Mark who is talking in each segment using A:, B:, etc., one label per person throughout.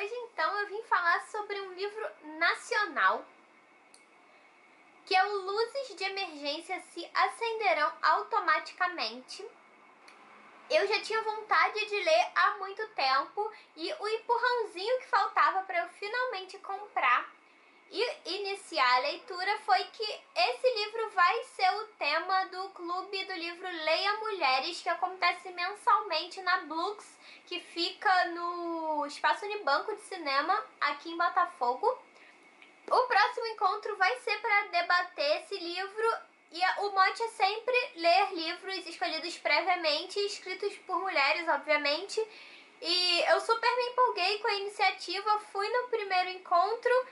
A: Hoje então eu vim falar sobre um livro nacional que é o Luzes de Emergência se Acenderão Automaticamente. Eu já tinha vontade de ler há muito tempo e o empurrãozinho que faltava para eu finalmente comprar e iniciar a leitura foi que esse livro vai ser o tema do clube do livro Leia Mulheres, que acontece mensalmente na Blux, que fica no Espaço Unibanco de Cinema, aqui em Botafogo. O próximo encontro vai ser para debater esse livro e o mote é sempre ler livros escolhidos previamente, escritos por mulheres, obviamente. E eu super me empolguei com a iniciativa, fui no primeiro encontro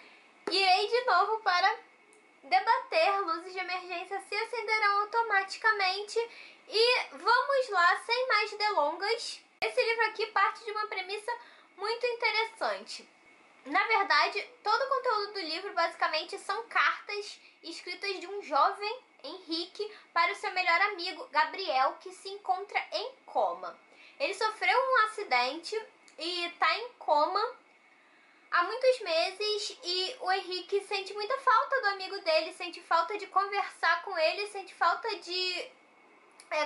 A: e irei de novo para debater Luzes de Emergência se Acenderão Automaticamente. E vamos lá, sem mais delongas. Esse livro aqui parte de uma premissa muito interessante. Na verdade, todo o conteúdo do livro basicamente são cartas escritas de um jovem, Henrique, para o seu melhor amigo, Gabriel, que se encontra em coma. Ele sofreu um acidente e está em coma há muitos meses e o Henrique sente muita falta do amigo dele, sente falta de conversar com ele, sente falta de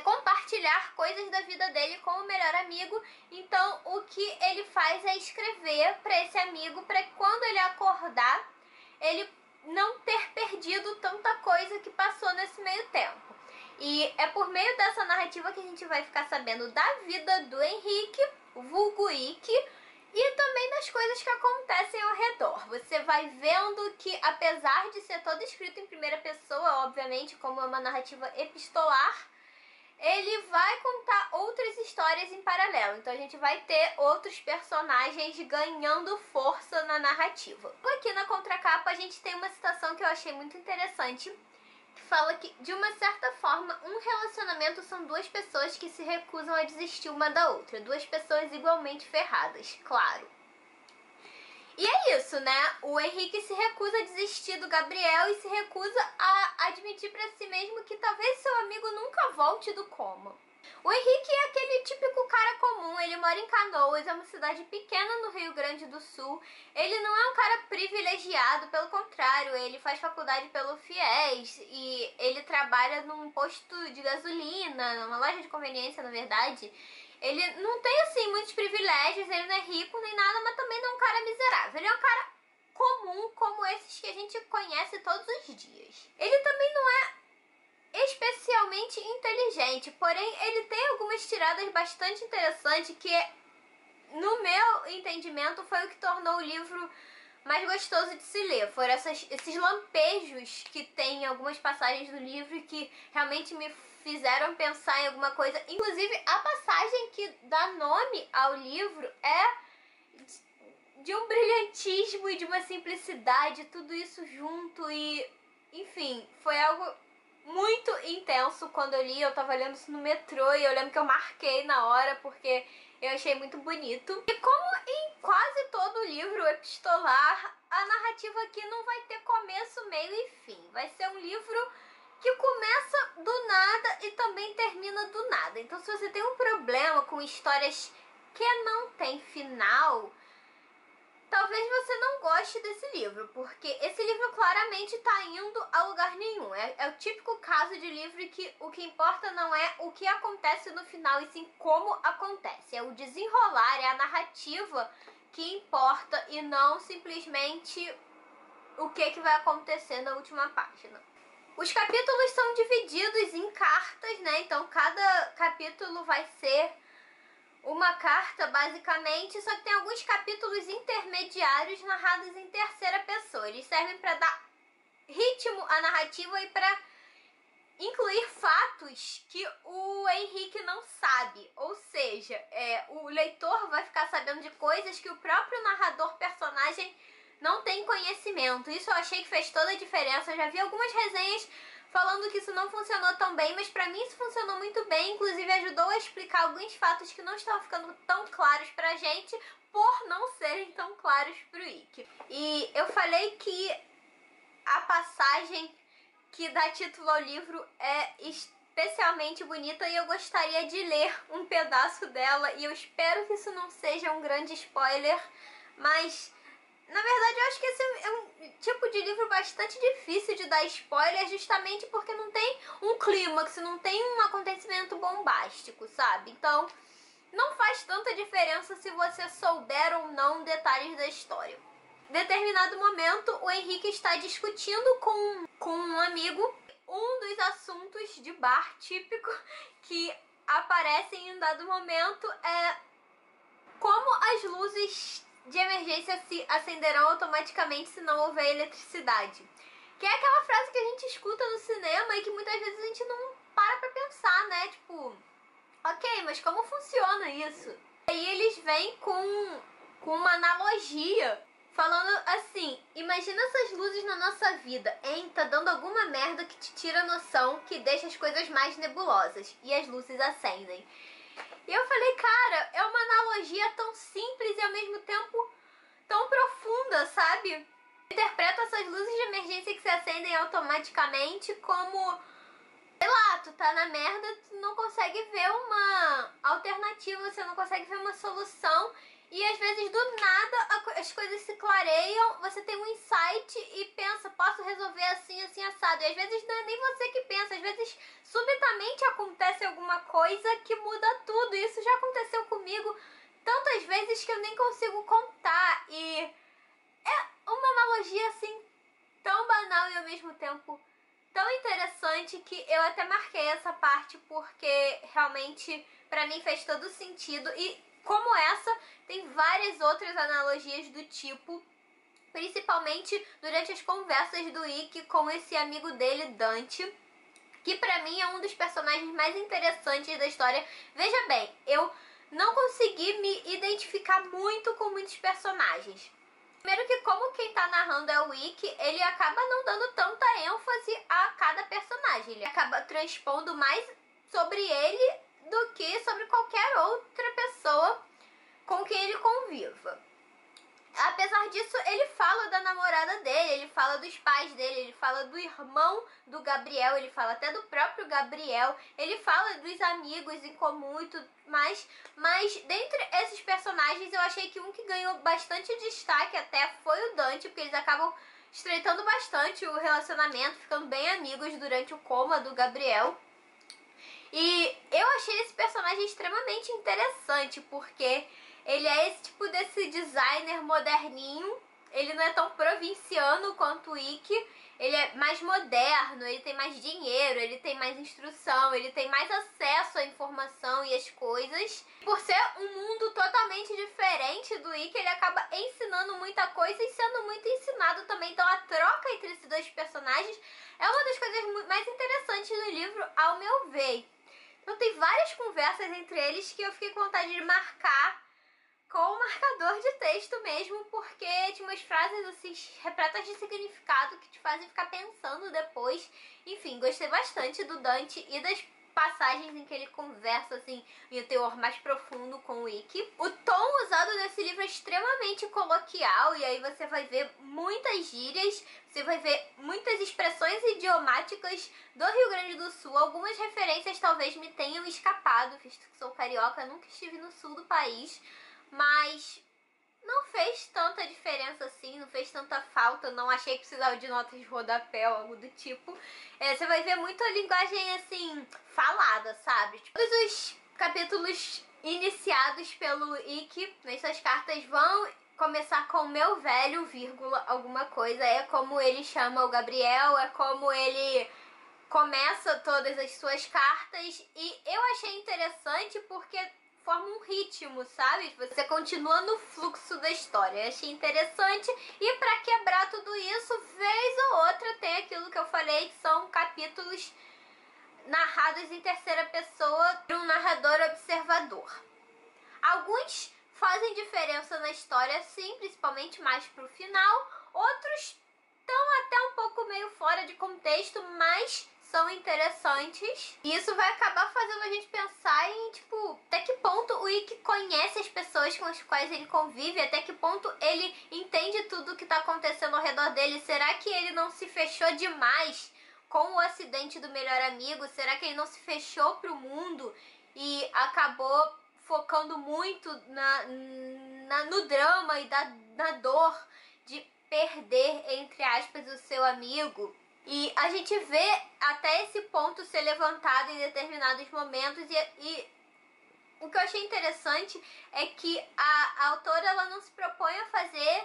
A: compartilhar coisas da vida dele com o melhor amigo. Então o que ele faz é escrever para esse amigo, para que quando ele acordar ele não ter perdido tanta coisa que passou nesse meio tempo. E é por meio dessa narrativa que a gente vai ficar sabendo da vida do Henrique, o vulgo Ike, e também das coisas que acontecem ao redor. Você vai vendo que, apesar de ser todo escrito em primeira pessoa, obviamente, como é uma narrativa epistolar, ele vai contar outras histórias em paralelo. Então a gente vai ter outros personagens ganhando força na narrativa. Aqui na contracapa a gente tem uma citação que eu achei muito interessante, que fala que, de uma certa forma, um relacionamento são duas pessoas que se recusam a desistir uma da outra. Duas pessoas igualmente ferradas, claro. E é isso, né? O Henrique se recusa a desistir do Gabriel e se recusa a admitir pra si mesmo que talvez seu amigo nunca volte do coma. O Henrique é aquele típico cara comum, ele mora em Canoas, é uma cidade pequena no Rio Grande do Sul. Ele não é um cara privilegiado, pelo contrário, ele faz faculdade pelo FIES e ele trabalha num posto de gasolina, numa loja de conveniência, na verdade. Ele não tem, assim, muitos privilégios, ele não é rico nem nada, mas também não é um cara miserável. Ele é um cara comum, como esses que a gente conhece todos os dias. Ele também não é especialmente inteligente, porém ele tem algumas tiradas bastante interessantes que, no meu entendimento, foi o que tornou o livro mais gostoso de se ler. Foram esses lampejos que tem em algumas passagens do livro que realmente me fizeram pensar em alguma coisa. Inclusive, a passagem que dá nome ao livro é de um brilhantismo e de uma simplicidade, tudo isso junto e, enfim, foi algo muito intenso quando eu li. Eu tava lendo isso no metrô e eu lembro que eu marquei na hora porque eu achei muito bonito. E como em quase todo livro epistolar, a narrativa aqui não vai ter começo, meio e fim. Vai ser um livro que começa do nada e também termina do nada. Então se você tem um problema com histórias que não tem final, talvez você não goste desse livro, porque esse livro claramente está indo a lugar nenhum. É o típico caso de livro que o que importa não é o que acontece no final, e sim como acontece. É o desenrolar, é a narrativa que importa e não simplesmente o que vai acontecer na última página. Os capítulos são divididos em cartas, né? Então cada capítulo vai ser uma carta, basicamente, só que tem alguns capítulos intermediários narrados em terceira pessoa. Eles servem para dar ritmo à narrativa e para incluir fatos que o Henrique não sabe. Ou seja, o leitor vai ficar sabendo de coisas que o próprio narrador personagem não tem conhecimento. Isso eu achei que fez toda a diferença. Eu já vi algumas resenhas falando que isso não funcionou tão bem, mas pra mim isso funcionou muito bem. Inclusive ajudou a explicar alguns fatos que não estavam ficando tão claros pra gente, por não serem tão claros pro Ike. E eu falei que a passagem que dá título ao livro é especialmente bonita e eu gostaria de ler um pedaço dela, e eu espero que isso não seja um grande spoiler, Mas, na verdade, eu acho que esse é um tipo de livro bastante difícil de dar spoiler, justamente porque não tem um clímax, não tem um acontecimento bombástico, sabe? Então, não faz tanta diferença se você souber ou não detalhes da história. Em determinado momento, o Henrique está discutindo com um amigo. Um dos assuntos de bar típico que aparecem em um dado momento é como as luzes de emergência se acenderão automaticamente se não houver eletricidade. Que é aquela frase que a gente escuta no cinema e que muitas vezes a gente não para pra pensar, né? Tipo, ok, mas como funciona isso? Aí eles vêm com uma analogia, falando assim: imagina essas luzes na nossa vida, hein? Tá dando alguma merda que te tira a noção, que deixa as coisas mais nebulosas. E as luzes acendem. E eu falei, cara, é uma analogia tão simples e ao mesmo tempo tão profunda, sabe? Eu interpreto essas luzes de emergência que se acendem automaticamente como, sei lá, tu tá na merda, tu não consegue ver uma alternativa, você não consegue ver uma solução. E às vezes do nada as coisas se clareiam, você tem um insight e pensa, posso resolver assim, assim, assado. E às vezes não é nem você que pensa, às vezes subitamente acontece alguma coisa que muda tudo. E isso já aconteceu comigo tantas vezes que eu nem consigo contar. E é uma analogia assim tão banal e ao mesmo tempo tão interessante que eu até marquei essa parte porque realmente pra mim fez todo sentido. E como essa, tem várias outras analogias do tipo, principalmente durante as conversas do Ikki com esse amigo dele, Dante, que pra mim é um dos personagens mais interessantes da história. Veja bem, eu não consegui me identificar muito com muitos personagens. Primeiro que como quem tá narrando é o Ikki, ele acaba não dando tanta ênfase a cada personagem. Ele acaba transpondo mais sobre ele do que sobre qualquer outra pessoa com quem ele conviva. Apesar disso, ele fala da namorada dele, ele fala dos pais dele, ele fala do irmão do Gabriel, ele fala até do próprio Gabriel, ele fala dos amigos em comum e tudo mais. Mas dentre esses personagens, eu achei que um que ganhou bastante destaque até foi o Dante, porque eles acabam estreitando bastante o relacionamento, ficando bem amigos durante o coma do Gabriel. E eu achei esse personagem extremamente interessante, porque ele é esse tipo desse designer moderninho. Ele não é tão provinciano quanto o Ikki. Ele é mais moderno, ele tem mais dinheiro, ele tem mais instrução, ele tem mais acesso à informação e às coisas. Por ser um mundo totalmente diferente do Ikki, ele acaba ensinando muita coisa e sendo muito ensinado também. Então a troca entre esses dois personagens é uma das coisas mais interessantes do livro, ao meu ver. Então tem várias conversas entre eles que eu fiquei com vontade de marcar com o marcador de texto mesmo, porque tinha umas frases assim repletas de significado que te fazem ficar pensando depois. Enfim, gostei bastante do Dante e das passagens em que ele conversa assim em um teor mais profundo com o Ikki. O tom usado nesse livro é extremamente coloquial e aí você vai ver muitas gírias, você vai ver muitas expressões idiomáticas do Rio Grande do Sul. Algumas referências talvez me tenham escapado, visto que sou carioca, nunca estive no sul do país. Mas não fez tanta diferença assim, não fez tanta falta, não achei que precisava de notas de rodapé ou algo do tipo. Você vai ver muita linguagem assim, falada, sabe? Tipo, todos os capítulos iniciados pelo Ikki nessas cartas vão começar com meu velho, vírgula, alguma coisa. É como ele chama o Gabriel, é como ele começa todas as suas cartas. E eu achei interessante porque forma um ritmo, sabe? Você continua no fluxo da história. Eu achei interessante. E pra quebrar tudo isso, vez ou outra tem aquilo que eu falei, que são capítulos narrados em terceira pessoa por um narrador observador. Alguns fazem diferença na história, sim, principalmente mais pro final. Outros estão até um pouco meio fora de contexto, mas são interessantes. E isso vai acabar fazendo a gente pensar em, tipo, até que ponto o Ikki conhece as pessoas com as quais ele convive, até que ponto ele entende tudo o que tá acontecendo ao redor dele. Será que ele não se fechou demais com o acidente do melhor amigo? Será que ele não se fechou pro mundo e acabou focando muito no drama e na dor de perder, entre aspas, o seu amigo. E a gente vê até esse ponto ser levantado em determinados momentos e o que eu achei interessante é que a autora ela não se propõe a fazer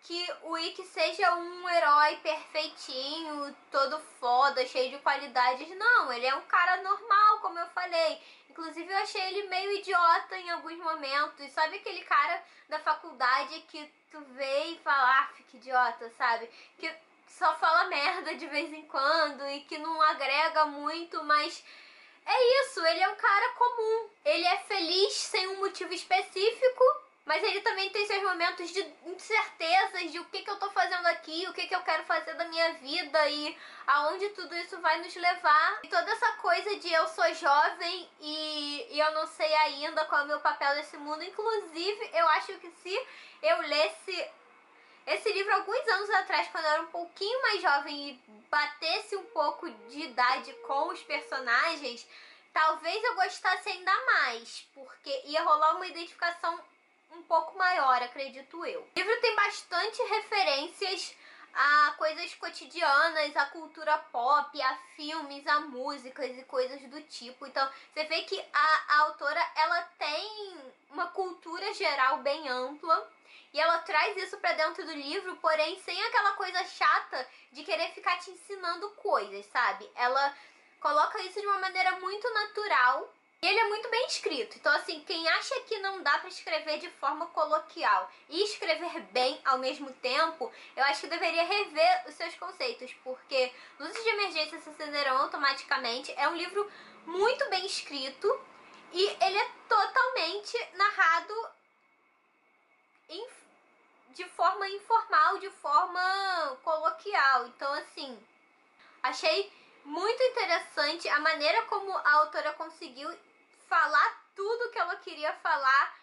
A: que o Ikki seja um herói perfeitinho, todo foda, cheio de qualidades. Não, ele é um cara normal, como eu falei. Inclusive eu achei ele meio idiota em alguns momentos. Sabe aquele cara da faculdade que tu vê e fala, ah, que idiota, sabe? Que só fala merda de vez em quando e que não agrega muito, mas é isso, ele é um cara comum. Ele é feliz sem um motivo específico, mas ele também tem seus momentos de incertezas de o que eu tô fazendo aqui, o que eu quero fazer da minha vida e aonde tudo isso vai nos levar. E toda essa coisa de eu sou jovem e eu não sei ainda qual é o meu papel nesse mundo. Inclusive, eu acho que se eu lesse esse livro alguns anos atrás, quando eu era um pouquinho mais jovem e batesse um pouco de idade com os personagens, talvez eu gostasse ainda mais, porque ia rolar uma identificação um pouco maior, acredito eu. O livro tem bastante referências a coisas cotidianas, a cultura pop, a filmes, a músicas e coisas do tipo. Então, você vê que a autora, ela tem uma cultura geral bem ampla. E ela traz isso pra dentro do livro, porém sem aquela coisa chata de querer ficar te ensinando coisas, sabe? Ela coloca isso de uma maneira muito natural e ele é muito bem escrito. Então, assim, quem acha que não dá pra escrever de forma coloquial e escrever bem ao mesmo tempo, eu acho que deveria rever os seus conceitos, porque Luzes de Emergência se acenderão automaticamente. É um livro muito bem escrito e ele é totalmente narrado de forma informal, de forma coloquial. Então, assim, achei muito interessante a maneira como a autora conseguiu falar tudo que ela queria falar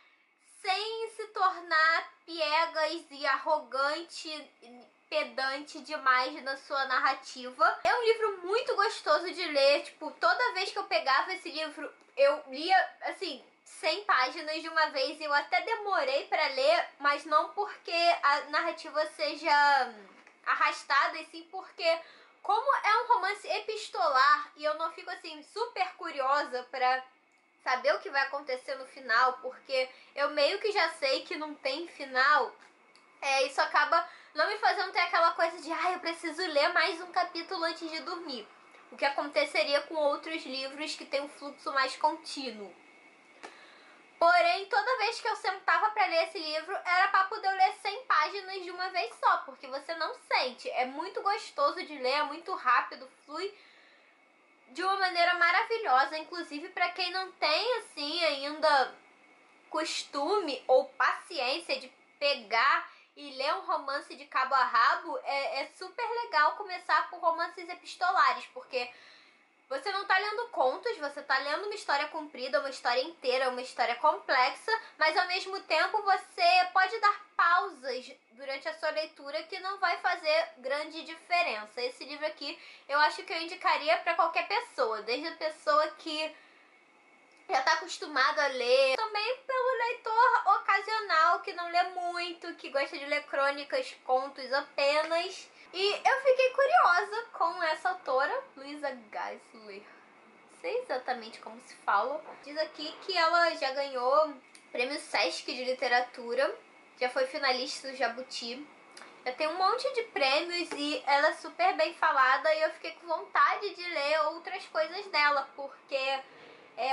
A: sem se tornar piegas e arrogante, pedante demais na sua narrativa. É um livro muito gostoso de ler. Tipo, toda vez que eu pegava esse livro, eu lia, assim, 100 páginas de uma vez. Eu até demorei pra ler, mas não porque a narrativa seja arrastada, e sim porque, como é um romance epistolar e eu não fico assim super curiosa pra saber o que vai acontecer no final, porque eu meio que já sei que não tem final, isso acaba não me fazendo ter aquela coisa de eu preciso ler mais um capítulo antes de dormir. O que aconteceria com outros livros que tem um fluxo mais contínuo. Porém, toda vez que eu sentava pra ler esse livro, era pra poder ler 100 páginas de uma vez só, porque você não sente. É muito gostoso de ler, é muito rápido, flui de uma maneira maravilhosa. Inclusive, pra quem não tem, assim, ainda costume ou paciência de pegar e ler um romance de cabo a rabo, é super legal começar por romances epistolares, porque você não tá lendo contos, você tá lendo uma história comprida, uma história inteira, uma história complexa, mas ao mesmo tempo você pode dar pausas durante a sua leitura que não vai fazer grande diferença. Esse livro aqui eu acho que eu indicaria pra qualquer pessoa, desde a pessoa que já tá acostumado a ler, também pelo leitor ocasional que não lê muito, que gosta de ler crônicas, contos apenas. E eu fiquei curiosa com essa autora, Louisa Geisler. Não sei exatamente como se fala. Diz aqui que ela já ganhou prêmio Sesc de literatura, já foi finalista do Jabuti, já tem um monte de prêmios e ela é super bem falada, e eu fiquei com vontade de ler outras coisas dela, porque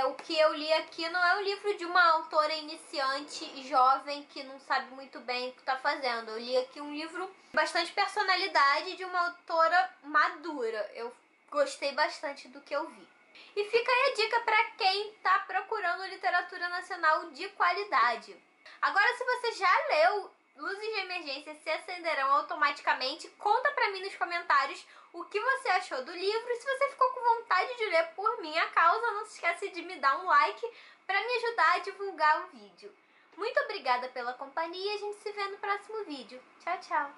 A: o que eu li aqui não é um livro de uma autora iniciante e jovem que não sabe muito bem o que está fazendo. Eu li aqui um livro com bastante personalidade de uma autora madura. Eu gostei bastante do que eu vi. E fica aí a dica para quem está procurando literatura nacional de qualidade. Agora, se você já leu Luzes de Emergência se acenderão automaticamente, conta pra mim nos comentários o que você achou do livro. E se você ficou com vontade de ler por minha causa, não se esquece de me dar um like pra me ajudar a divulgar o vídeo. Muito obrigada pela companhia e a gente se vê no próximo vídeo. Tchau, tchau!